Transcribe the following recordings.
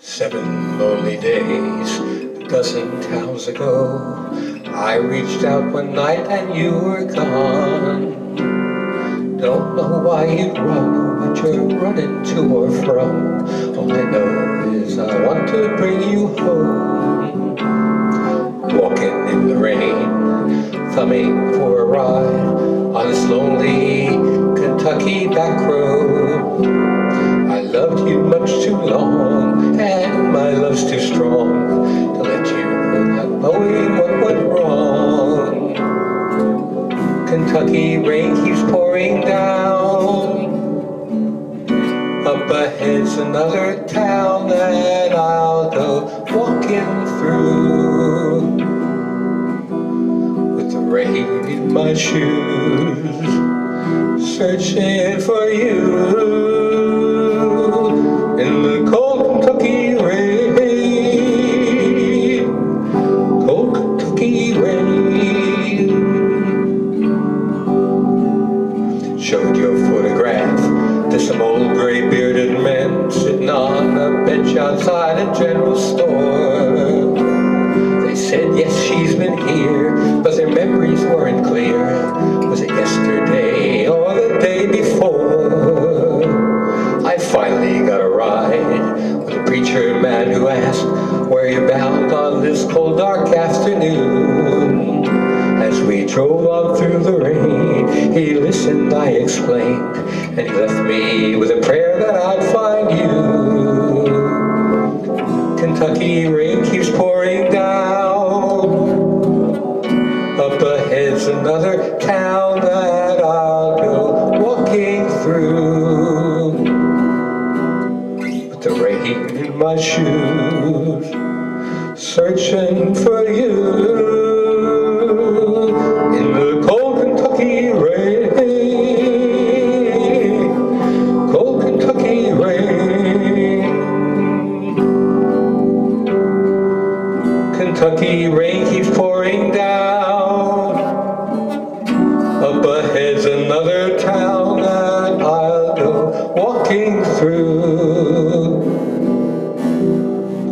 7 lonely days, a dozen towns ago, I reached out one night and you were gone. Don't know why you'd run or what you're running to or from. All I know is I want to bring you home. Walking in the rain, thumbing for a ride on this lonely Kentucky back road. I loved you much too long, and my love's too strong to let you go not knowing what went wrong. Kentucky rain keeps pouring down. Up ahead's another town that I'll go walking through, with the rain in my shoes, searching for you. In the cold Kentucky rain, cold Kentucky rain. Showed your photograph to some old gray-bearded men sitting on a bench outside a general store. They said, yes, she's been here, but their memories weren't clear. Was it yesterday or the day before? I finally got a ride with a preacher man who asked, where you bound on this cold dark afternoon? As we drove on through the rain, he listened, I explained, and he left me with a prayer that I'd find you. Kentucky rain keeps pouring down. Up ahead's another town that I'll go walking through, with the rain in my shoes, searching for you. In the cold Kentucky rain, cold Kentucky rain. Kentucky rain keeps pouring down. Up ahead's another town that I'll go walking through,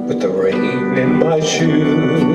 with the rain in my shoes,